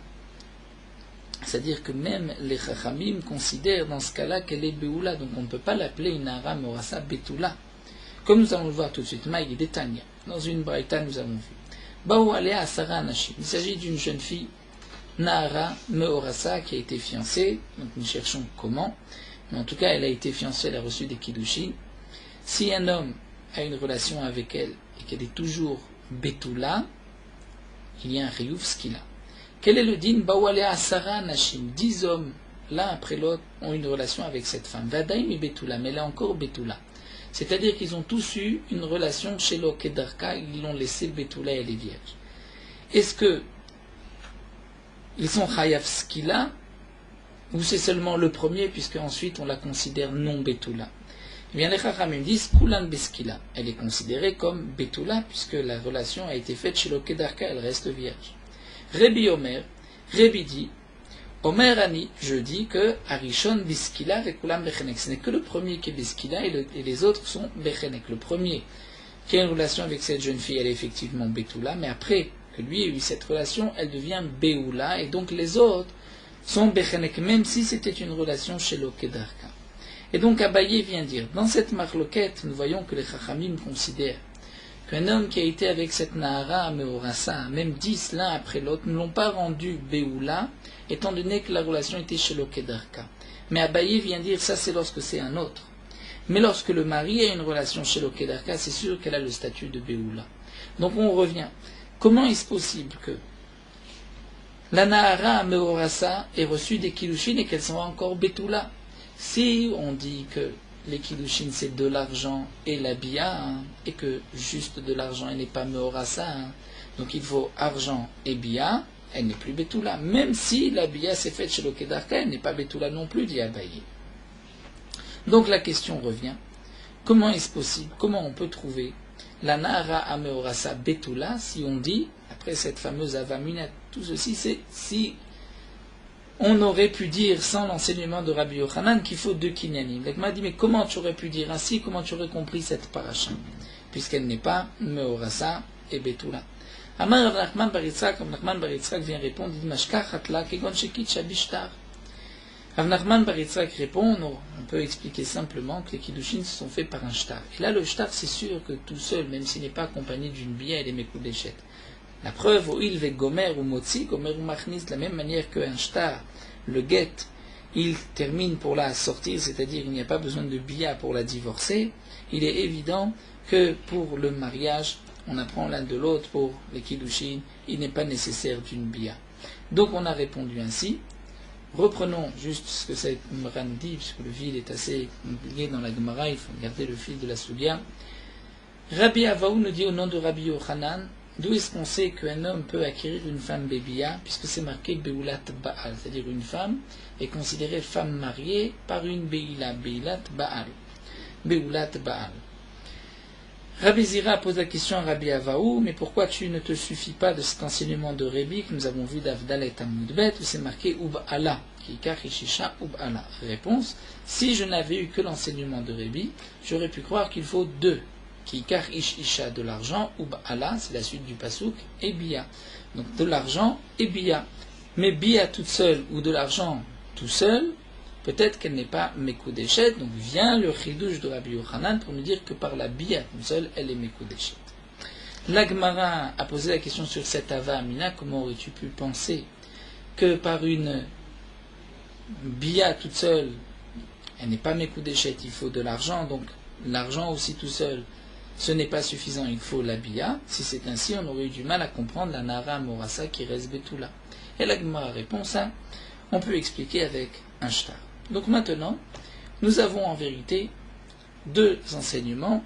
C'est-à-dire que même les Chachamim considèrent dans ce cas-là qu'elle est Beoula, donc on ne peut pas l'appeler une Nahara Ameorasa Betula. Comme nous allons le voir tout de suite, Maï et Tanya, dans une braïta nous avons vu. Baou Alea Asara Anashim. Il s'agit d'une jeune fille, Nahara Meorasa, qui a été fiancée, donc nous cherchons comment, mais en tout cas elle a été fiancée, elle a reçu des Kiddushin. Si un homme a une relation avec elle et qu'elle est toujours Betula, il y a un Riyuf Skila. Quel est le din? Baou Alea Asara Anashim. 10 hommes, l'un après l'autre, ont une relation avec cette femme. Vadaim et Betula, mais elle est encore Betula. C'est-à-dire qu'ils ont tous eu une relation chez l'Okedarka, ils l'ont laissé Betula et elle est vierge. Est-ce que ils sont Chayav Skila ou c'est seulement le premier puisque ensuite on la considère non Betula? Eh bien, les Chachamim disent Kulan Beskila. Elle est considérée comme Betula, puisque la relation a été faite chez l'Okedarka, elle reste vierge. Rebi Omer, Rebi dit Omer Ani, je dis que Arishon Biskila et Kulam Bechenek. Ce n'est que le premier qui est Biskila et les autres sont Bechenek. Le premier qui a une relation avec cette jeune fille, elle est effectivement Betula, mais après que lui ait eu cette relation, elle devient Beoula, et donc les autres sont Bechenek, même si c'était une relation chez l'Okedarka. Et donc Abaye vient dire, dans cette marloquette, nous voyons que les Chachamim considèrent qu'un homme qui a été avec cette Nahara Meorasa, même 10 l'un après l'autre, ne l'ont pas rendu Beoula, étant donné que la relation était chez l'Okedarka. Mais Abaye vient dire, ça c'est lorsque c'est un autre. Mais lorsque le mari a une relation chez l'Okedarka, c'est sûr qu'elle a le statut de Beoula. Donc on revient. Comment est-ce possible que la Nahara Meorasa ait reçu des Kiddushin et qu'elle soit encore Betula? Si on dit que les Kiddushin c'est de l'argent et la bia, et que juste de l'argent elle n'est pas Meorasa, donc il faut argent et bia, elle n'est plus Betula. Même si la bia s'est faite chez l'Okedarka, elle n'est pas Betula non plus, dit Abaye. Donc la question revient, comment est-ce possible, comment on peut trouver la Nahara Ameorasa Betula si on dit, après cette fameuse Avamunat, tout ceci c'est si on aurait pu dire sans l'enseignement de Rabbi Yochanan qu'il faut 2 kinyanim. Il m'a dit, mais comment tu aurais pu dire ainsi, comment tu aurais compris cette paracha, puisqu'elle n'est pas Meorasa et Betula. Amar Nachman bar Yitzhak, comme Nachman bar Yitzhak vient répondre, il dit, Mashkach hatla kegon shekit shabishtar. Rav Nachman bar Yitzhak répond, on peut expliquer simplement que les kiddushin se sont faits par un shtar. Et là, le shtar, c'est sûr que tout seul, même s'il n'est pas accompagné d'une bia, il est mekoudeshet. La preuve, où il veut gomer ou motzi, gomer ou machnis, de la même manière qu'un shtar, le get, il termine pour la sortir, c'est-à-dire il n'y a pas besoin de bia pour la divorcer. Il est évident que pour le mariage, on apprend l'un de l'autre, pour les kiddushin, il n'est pas nécessaire d'une bia. Donc on a répondu ainsi. Reprenons juste ce que cette Gemara dit, puisque le fil est assez compliqué dans la Gemara, il faut garder le fil de la Soudia. Rabbi Avaou nous dit au nom de Rabbi Yochanan, d'où est-ce qu'on sait qu'un homme peut acquérir une femme bébia, puisque c'est marqué Beulat Baal, c'est-à-dire une femme est considérée femme mariée par une Beila, Beilat Baal, Beulat Baal. Rabbi Zira pose la question à Rabbi Avaou, mais pourquoi tu ne te suffis pas de cet enseignement de Rabbi que nous avons vu d'Avdalet Amudbet, où c'est marqué Ub'ala, qui Ishisha Ub'ala. Réponse, si je n'avais eu que l'enseignement de Rabbi, j'aurais pu croire qu'il faut 2. Qui Ishisha de l'argent, Ub'ala, c'est la suite du pasouk, et Bia. Donc de l'argent et Bia. Mais Bia toute seule ou de l'argent tout seul, peut-être qu'elle n'est pas Mekoudeshet, donc vient le chidouche de Rabbi Yochanan pour nous dire que par la Bia toute seule, elle est Mekoudeshet. La Gemara a posé la question sur cette Ava Amina, comment aurais-tu pu penser que par une Bia toute seule, elle n'est pas Mekoudeshet, il faut de l'argent, donc l'argent aussi tout seul, ce n'est pas suffisant, il faut la Bia. Si c'est ainsi, on aurait eu du mal à comprendre la Nahara Morasa qui reste Betula. Et la Gemara répond ça, on peut expliquer avec un shtar. Donc maintenant, nous avons en vérité 2 enseignements,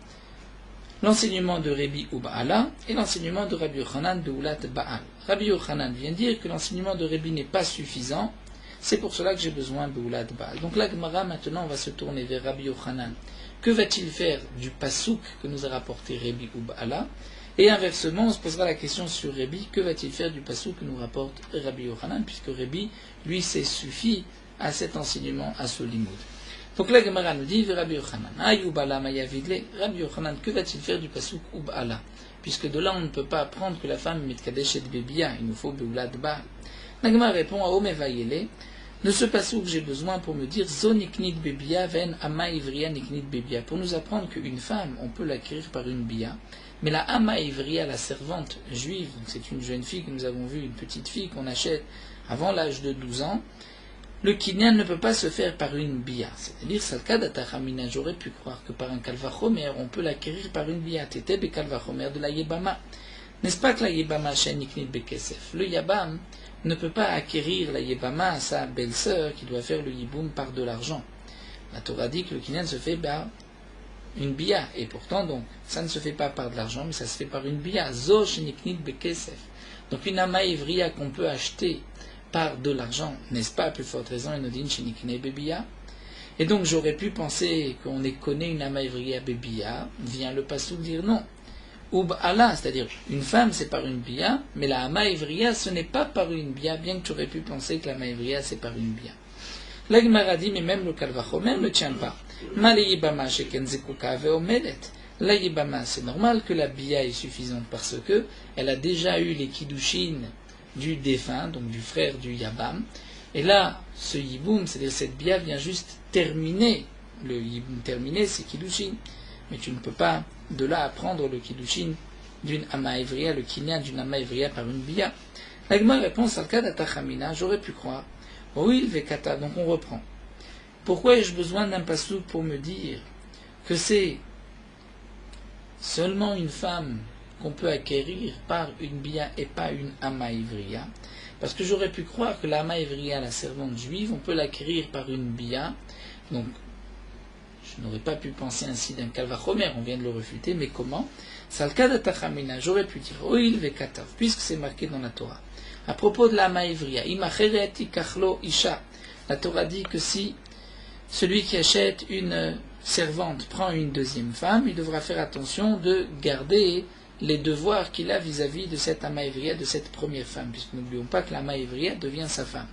l'enseignement de Rabbi Ub'ala et l'enseignement de Rabbi Yochanan Beulat Baal. Rabbi Yochanan vient dire que l'enseignement de Rabbi n'est pas suffisant, c'est pour cela que j'ai besoin de Beulat Baal. Donc la Gemara maintenant va se tourner vers Rabbi Yochanan. Que va-t-il faire du pasouk que nous a rapporté Rabbi Ub'ala? Et inversement, on se posera la question sur Rabbi, que va-t-il faire du pasouk que nous rapporte Rabbi Yochanan, puisque Rabbi, lui, s'est suffi à cet enseignement, à ce limoud. Donc la Gemara nous dit, Rabbi Yochanan, Ayubala Mayavidle, Rabbi Yochanan, que va-t-il faire du pasouk Ub'ala? Puisque de là, on ne peut pas apprendre que la femme mitkadeshet bebia, il nous faut Beulat Baal. La Gemara répond à Omevayele, de ce pasouk, j'ai besoin pour me dire Zoniknit bebia ven ama ivria niknit bebia. Pour nous apprendre qu'une femme, on peut l'acquérir par une bia, mais la ama ivria, la servante juive, c'est une jeune fille que nous avons vue, une petite fille qu'on achète avant l'âge de 12 ans, le kinyan ne peut pas se faire par une bia. C'est-à-dire, salkadatachamina, j'aurais pu croire que par un kalvachomer, on peut l'acquérir par une bia. Tété be kalvachomer de la yebama. N'est-ce pas que la yebama shen niknit bekesef? Le yabam ne peut pas acquérir la yebama à sa belle-sœur qui doit faire le yiboum par de l'argent. La Torah dit que le kinyan se fait par une bia, et pourtant donc, ça ne se fait pas par de l'argent, mais ça se fait par une bia. Zo sheniknit bekesef. Donc une ama ivria qu'on peut acheter par de l'argent, n'est-ce pas, à plus forte raison, Enodin shenikne bebia? Et donc j'aurais pu penser qu'on ait connu une ama ivriya bebia, vient le passouk dire non. Ou Allah, c'est-à-dire une femme c'est par une bia, mais la ama ivriya ce n'est pas par une bia, bien que tu aurais pu penser que la ama ivriya c'est par une bia. La Gemara dit, mais même le Kalvachomer ne tient pas. Maliyibama sheken zekuka veomedet. La yibama, c'est normal que la bia est suffisante parce que elle a déjà eu les kiddushin du défunt, donc du frère du yabam. Et là, ce yiboum, c'est-à-dire cette bia vient juste terminer. Le yiboum terminé, c'est kiddushin. Mais tu ne peux pas de là apprendre le kiddushin d'une ama ivriya, le kinyan d'une ama ivriya par une bia. La Gemara répond, Salkad atachamina, j'aurais pu croire. Oui, vekata, donc on reprend. Pourquoi ai-je besoin d'un passouk pour me dire que c'est seulement une femme qu'on peut acquérir par une bia et pas une ama ivriya? Parce que j'aurais pu croire que la ama ivriya, la servante juive, on peut l'acquérir par une bia. Donc, je n'aurais pas pu penser ainsi d'un kalvachomer, on vient de le refuter, mais comment? Salkad atachamina, j'aurais pu dire oil vekata, puisque c'est marqué dans la Torah. À propos de la maïvria, la Torah dit que si celui qui achète une servante prend une deuxième femme, il devra faire attention de garder les devoirs qu'il a vis-à-vis de cette amaïvria, de cette première femme, puisque n'oublions pas que la maïvria devient sa femme.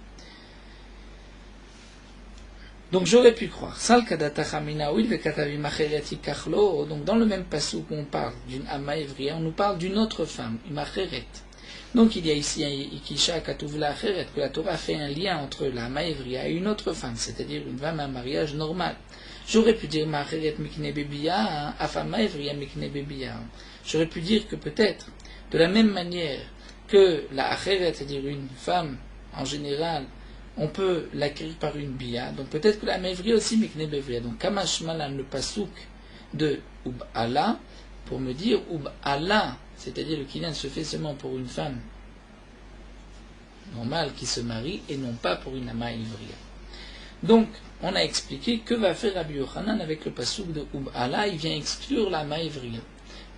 Donc j'aurais pu croire. Donc dans le même passage où on parle d'une amaïvria, on nous parle d'une autre femme, une macheret. Donc il y a ici un Ikisha Katuvla Acheret, que la Torah fait un lien entre la Maïvria et une autre femme, c'est-à-dire une femme à un mariage normal. J'aurais pu dire Ma'acheret Mikne Bebiya, Afa Maïvria Mikne Bebiya. J'aurais pu dire que peut-être, de la même manière que la Acheret, c'est-à-dire une femme en général, on peut l'acquérir par une Bia, donc peut-être que la Maïvria aussi Mikne Bebiya. Donc Kamash Malan, le pasouk de Ub Allah, pour me dire Ub Allah, c'est-à-dire le kinyan se fait seulement pour une femme normale qui se marie et non pas pour une ama ivriya. Donc, on a expliqué que va faire Rabbi Yochanan avec le pasouk de Ub Allah, il vient exclure la ama ivriya.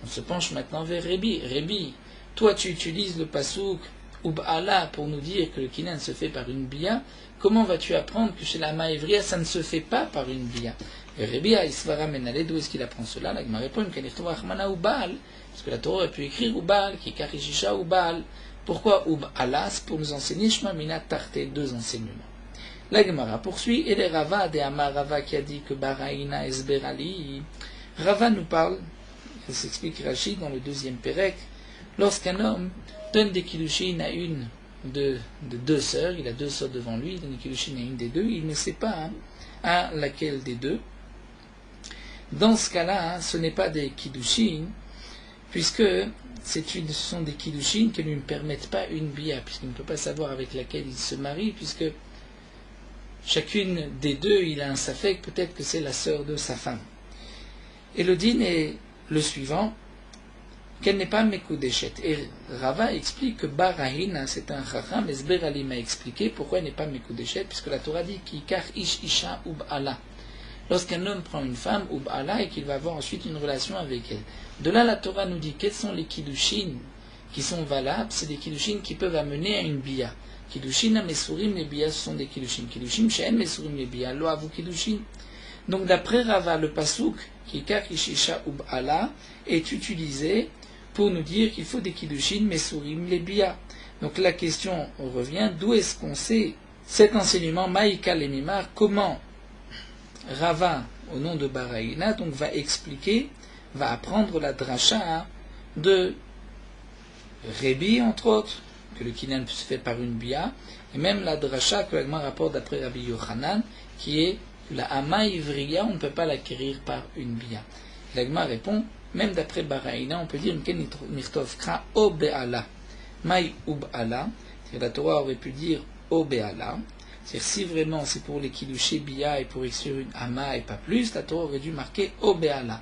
On se penche maintenant vers Rébi. Rébi, toi tu utilises le pasouk Ub Allah pour nous dire que le kinyan se fait par une bia. Comment vas-tu apprendre que chez la ama ivriya ça ne se fait pas par une bia? Rébi a Isvara Menale, d'où est-ce qu'il apprend cela? Là, il m'a répondu parce que la Torah a pu écrire Ubal, qui Karishisha Ubal. Pourquoi Ub Allah? C'est pour nous enseigner Shma Mina Tarte, deux enseignements. La Gemara poursuit, et les Rava de Amar Rava qui a dit que Baraïna Esberali. Rava nous parle, il s'explique Rachid dans le deuxième Pérec, lorsqu'un homme donne des kiddushin à une de deux sœurs, il a deux sœurs devant lui, il donne des kiddushin à une des deux, il ne sait pas à laquelle des deux. Dans ce cas-là, ce n'est pas des kiddushin, puisque ce sont des kiddushin qui ne lui permettent pas une bia, puisqu'il ne peut pas savoir avec laquelle il se marie, puisque chacune des deux, il a un safek, peut-être que c'est la sœur de sa femme. Et le din est le suivant, qu'elle n'est pas Mekudeshet. Et Rava explique que Barahina, c'est un chacham, et Zberali m'a expliqué pourquoi elle n'est pas Mekudeshet, puisque la Torah dit qu'Ikar Ish Isha Ub Allah. Lorsqu'un homme prend une femme, Ub Allah, et qu'il va avoir ensuite une relation avec elle. De là, la Torah nous dit quels sont les kiddushin qui sont valables. C'est des kiddushin qui peuvent amener à une bia. Kiddushin à mesurim, les bias ce sont des kiddushin. Kiddushin she'en mesurim les bia. Lo avu kiddushin. Donc d'après Rava, le pasouk qui kakishisha ub Allah est utilisé pour nous dire qu'il faut des kiddushin mesurim les bia. Donc la question revient, d'où est-ce qu'on sait cet enseignement maïka lemimar? Comment Rava, au nom de Baraïna, donc va expliquer, va apprendre la dracha de Rébi, entre autres, que le kinyan se fait par une bia, et même la dracha que l'Agma rapporte d'après Rabbi Yochanan, qui est la ama ivriya, on ne peut pas l'acquérir par une bia. L'Agma répond, même d'après Baraïna, on peut dire Mken Nirtov Kra O Be'ala, Maï Ub Allah, la Torah aurait pu dire O Be'ala. C'est-à-dire, si vraiment c'est pour les kiddushin bia et pour exclure une ama et pas plus, la Torah aurait dû marquer O Be'ala.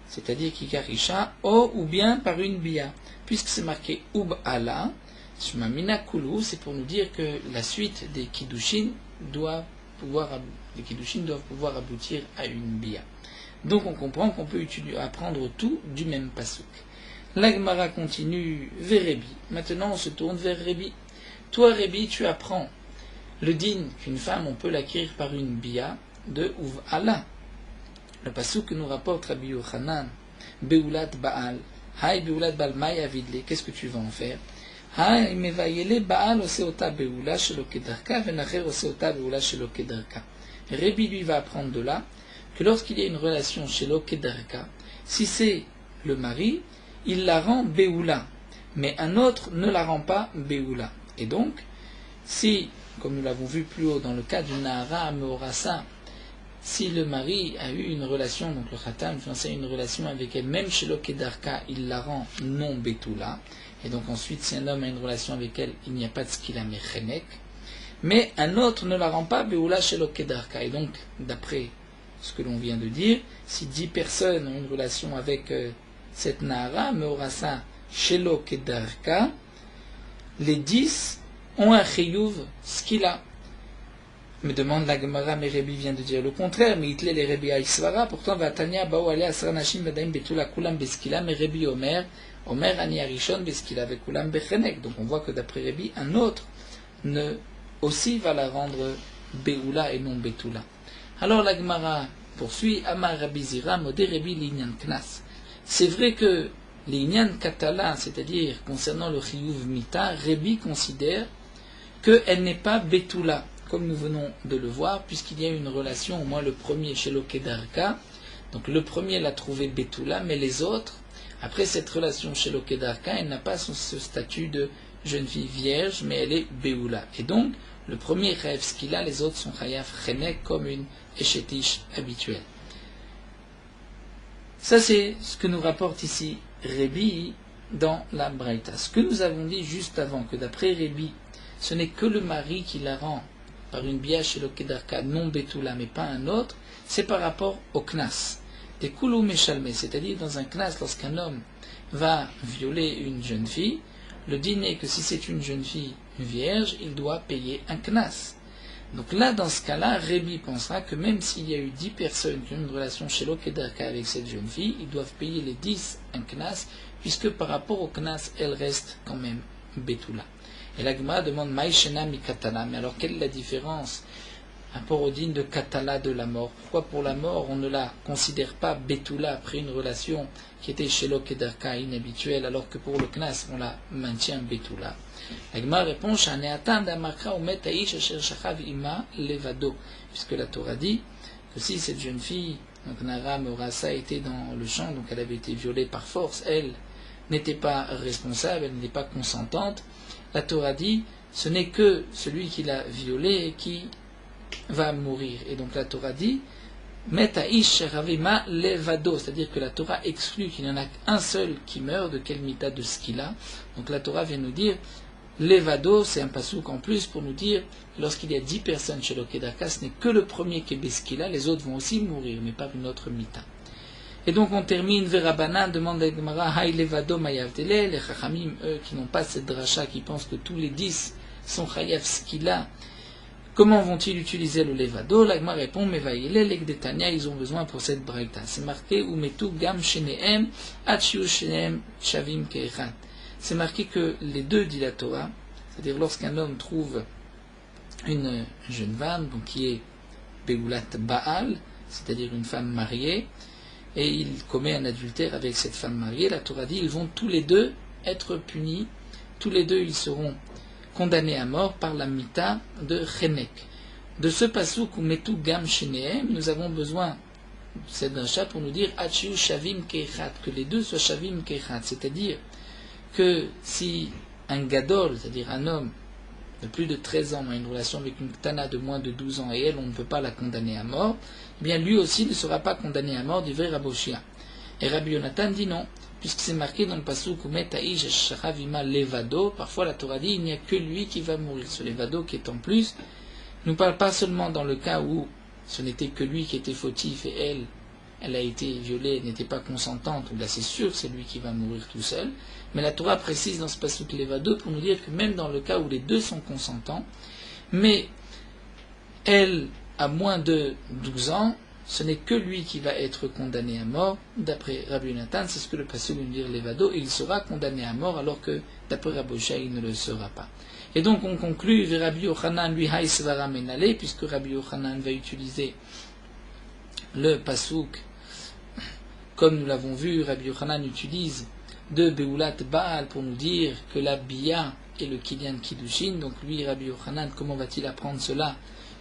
C'est-à-dire Kikarisha, O ou bien par une bia. Puisque c'est marqué Ub Allah, Shmamina Kulu, c'est pour nous dire que la suite des kiddushin doivent pouvoir aboutir à une bia. Donc on comprend qu'on peut apprendre tout du même pasuk. L'Agmara continue vers Rébi. Maintenant on se tourne vers Rébi. Toi Rébi, tu apprends le din qu'une femme on peut l'acquérir par une bia, de Uv'ala. Le pasuk que nous rapporte Rabbi Yochanan, Beulat Baal, Hay Beulat Baal, Maï Avidle, qu'est-ce que tu vas en faire? Hay Mevayele Baal Oseota Beula Shelo Kedarka, Venacher Oseota Beula Shelo Kedarka. Rabbi lui va apprendre de là que lorsqu'il y a une relation chez Kedarka, si c'est le mari, il la rend Beula, mais un autre ne la rend pas Beula. Et donc, si, comme nous l'avons vu plus haut dans le cas du Nahara Ameorasa, si le mari a eu une relation, donc le Khatam, a une relation avec elle, même chez Kedarka, il la rend non Betula, et donc ensuite, si un homme a une relation avec elle, il n'y a pas de skila mechenek, mais un autre ne la rend pas Beula chez Kedarka. Et donc, d'après ce que l'on vient de dire, si 10 personnes ont une relation avec cette Nahara, Meorasa, chez Kedarka, les 10 ont un chiyuv skila. Me demande la Gemara, mais Rabbi vient de dire le contraire, mais itle les Rabbi Aïsvara, pourtant Vatania bao ale asra nashim vadaim betula kulam beskila, mais Rabbi Omer ani arishon beskila avec kulam bechenek. Donc on voit que d'après Rabbi, un autre aussi va la rendre beula et non betula. Alors la Gemara poursuit, Amar Rabbi Zira, modé Rabbi l'inyan knas. C'est vrai que l'inyan katala, c'est-à-dire concernant le chiyuv mita, Rabbi considère qu'elle n'est pas betula, comme nous venons de le voir, puisqu'il y a une relation, au moins le premier chez Kedarka. Donc le premier l'a trouvé Betula, mais les autres, après cette relation chez Kedarka, elle n'a pas ce statut de jeune fille vierge, mais elle est Beula. Et donc, le premier Chayav Skila, les autres sont Chayav Chenek, comme une Eshetish habituelle. Ça, c'est ce que nous rapporte ici Rabbi dans la Braïta. Ce que nous avons dit juste avant, que d'après Rabbi, ce n'est que le mari qui la rend par une biya chez Kedarka, non Betula, mais pas un autre, c'est par rapport au knas. Des koulou meshalme, c'est-à-dire dans un knas, lorsqu'un homme va violer une jeune fille, le din est que si c'est une jeune fille vierge, il doit payer un knas. Donc là, dans ce cas-là, Rabbi pensera que même s'il y a eu 10 personnes qui ont une relation chez Kedarka avec cette jeune fille, ils doivent payer les 10 un knas, puisque par rapport au knas, elle reste quand même Betula. Et la Gemara demande Maïshena mi katala. Mais alors quelle est la différence rapport au din de katala de la mort? Pourquoi pour la mort on ne la considère pas betula après une relation qui était chez Kedarka inhabituelle, alors que pour le knas on la maintient betula? La Gemara répond Shaneatan d'amakra umet aish asher shachav ima levado, puisque la Torah dit que si cette jeune fille, donc Nahara Meorasa, était dans le champ, donc elle avait été violée par force, elle n'était pas responsable, elle n'était pas consentante. La Torah dit, ce n'est que celui qui l'a violée qui va mourir. Et donc la Torah dit, Meta'ish ravima levado, c'est-à-dire que la Torah exclut qu'il n'y en a qu'un seul qui meurt, de quel mita de ce qu'il a. Donc la Torah vient nous dire, levado, c'est un pasouk en plus pour nous dire, lorsqu'il y a 10 personnes chez Kedarka, ce n'est que le premier qui est beskila, les autres vont aussi mourir, mais par une autre mita. Et donc on termine, Verabana demande à Gemara, Hay levado mayavdele, les chachamim, eux qui n'ont pas cette dracha, qui pensent que tous les 10 sont chayav skila, comment vont-ils utiliser le levado? La Gemara répond, Mevayele, l'egdetania, ils ont besoin pour cette braïta. C'est marqué, Umetu gam sheneem, achiu sheneem shavim keichat. C'est marqué que les deux, dit la Torah, c'est-à-dire lorsqu'un homme trouve une jeune femme, donc qui est Beulat Baal, c'est-à-dire une femme mariée, et il commet un adultère avec cette femme mariée, la Torah dit, ils vont tous les deux être punis, tous les deux ils seront condamnés à mort par la mita de Chenek. De ce pasuk ou metu gam sheneem, nous avons besoin de cette dracha pour nous dire achiu shavim keichat, que les deux soient shavim keichat, c'est-à-dire que si un gadol, c'est-à-dire un homme de plus de 13 ans a une relation avec une ktana de moins de 12 ans et elle, on ne peut pas la condamner à mort, eh bien lui aussi ne sera pas condamné à mort du vrai Raboshia. Et Rabbi Yonatan dit non, puisque c'est marqué dans le pasuk Umet Aish Shachavima Levado, parfois la Torah dit il n'y a que lui qui va mourir. Ce Levado qui est en plus, ne nous parle pas seulement dans le cas où ce n'était que lui qui était fautif et elle a été violée, n'était pas consentante, où là c'est sûr c'est lui qui va mourir tout seul, mais la Torah précise dans ce pasuk Levado pour nous dire que même dans le cas où les deux sont consentants, mais elle a moins de 12 ans, ce n'est que lui qui va être condamné à mort. D'après Rabbi Yonatan, c'est ce que le pasuk veut dire Levado, et il sera condamné à mort alors que d'après Rabbi Shai, il ne le sera pas. Et donc on conclut, Rabbi Yochanan lui haïsvara menale, puisque Rabbi Yochanan va utiliser le pasouk, comme nous l'avons vu, Rabbi Yochanan utilise de Beulat Baal pour nous dire que la Bia est le Kinyan Kiddushin. Donc lui, Rabbi Yochanan, comment va-t-il apprendre cela?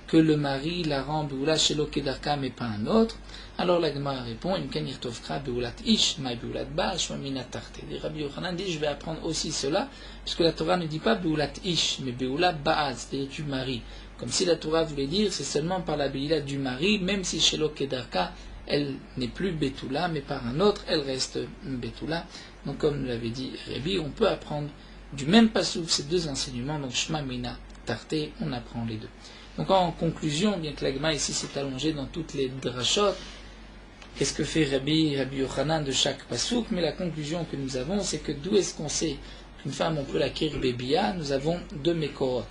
Que le mari la rend Beula Shelo Kedarka mais pas un autre. Alors la Gemara répond, Imken Irtovkra Beulat Ish, Ma Beulat Baal, Shma Mina Tarte. Et Rabbi Yochanan dit, je vais apprendre aussi cela, puisque la Torah ne dit pas Beulat Ish, mais Beulat Baal, c'est-à-dire du mari. Comme si la Torah voulait dire, c'est seulement par la Beulat du mari, même si Shelo Kedarka, elle n'est plus Betula, mais par un autre, elle reste Betula. Donc comme l'avait dit Rabbi, on peut apprendre du même passouk ces deux enseignements, donc Shma Mina Tarte, on apprend les deux. Donc en conclusion, bien que l'agma ici s'est allongé dans toutes les drachot, qu'est-ce que fait Rabbi Yochanan de chaque passouk? Mais la conclusion que nous avons, c'est que d'où est-ce qu'on sait qu'une femme on peut l'acquérir bébia? Nous avons deux mekorot.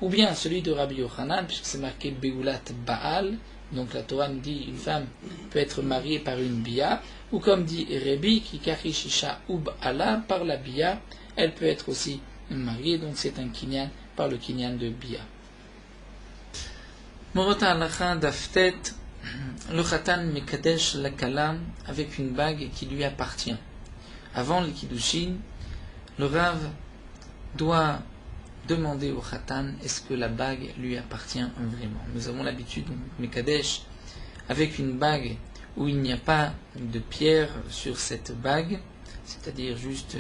Ou bien celui de Rabbi Yochanan, puisque c'est marqué Beulat Baal, donc la Torah nous dit une femme peut être mariée par une bia, ou comme dit Rabbi, qui karishisha ub ala, par la bia, elle peut être aussi mariée, donc c'est un kinyan par le kinyan de bia. Morota Alacha Daftet, le Khatan Mekadesh la Kala avec une bague qui lui appartient. Avant le Kiddushin, le Rav doit demander au Khatan est-ce que la bague lui appartient vraiment. Nous avons l'habitude, Mekadesh, avec une bague où il n'y a pas de pierre sur cette bague, c'est-à-dire juste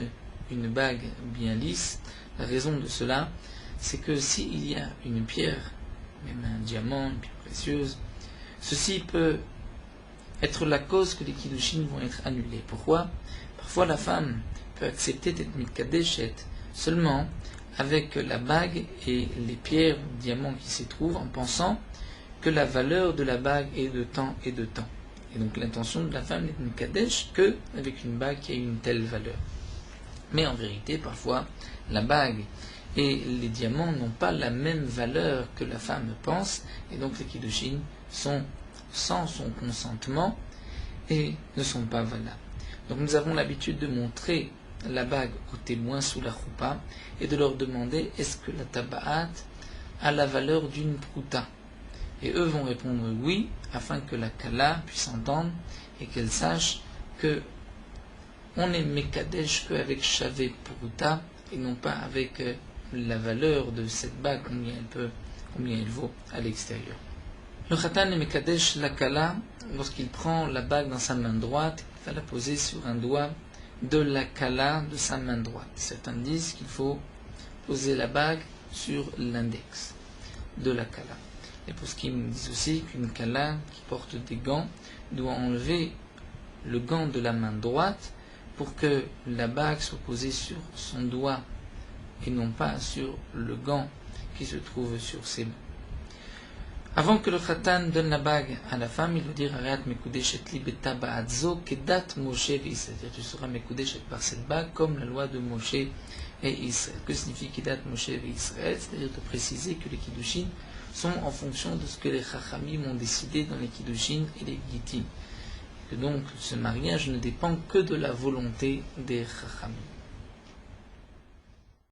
une bague bien lisse. La raison de cela, c'est que s'il y a une pierre, même un diamant, une pierre précieuse, ceci peut être la cause que les kiddushin vont être annulés. Pourquoi? Parfois la femme peut accepter d'être mikadeshet seulement avec la bague et les pierres, diamants qui s'y trouvent, en pensant que la valeur de la bague est de temps et de temps. Et donc l'intention de la femme n'est mikadesh que avec une bague qui a une telle valeur. Mais en vérité, parfois, la bague et les diamants n'ont pas la même valeur que la femme pense, et donc les kiddushin sont sans son consentement et ne sont pas valables. Donc nous avons l'habitude de montrer la bague aux témoins sous la choupa et de leur demander est-ce que la taba'at a la valeur d'une prouta. Et eux vont répondre oui, afin que la kala puisse entendre et qu'elle sache que on est mekadesh qu'avec shavé prouta et non pas avec la valeur de cette bague, combien elle vaut à l'extérieur. Le khatan est mekadesh la kala lorsqu'il prend la bague dans sa main droite, il va la poser sur un doigt de la kala de sa main droite. Certains disent qu'il faut poser la bague sur l'index de la kala. Et pour ce qui me disent aussi qu'une kala qui porte des gants doit enlever le gant de la main droite pour que la bague soit posée sur son doigt et non pas sur le gant qui se trouve sur ses mains. Avant que le khatan donne la bague à la femme, il doit dire Ariat mekudeshet li beta ba'adzo kedat Moshe et Israël. C'est-à-dire tu seras mekudeshet par cette bague comme la loi de Moshe et Israël. Que signifie kedat Moshe et Israël? C'est-à-dire de préciser que les kiddushin sont en fonction de ce que les chachamim ont décidé dans les kiddushin et les gittim. Et donc ce mariage ne dépend que de la volonté des chachamim.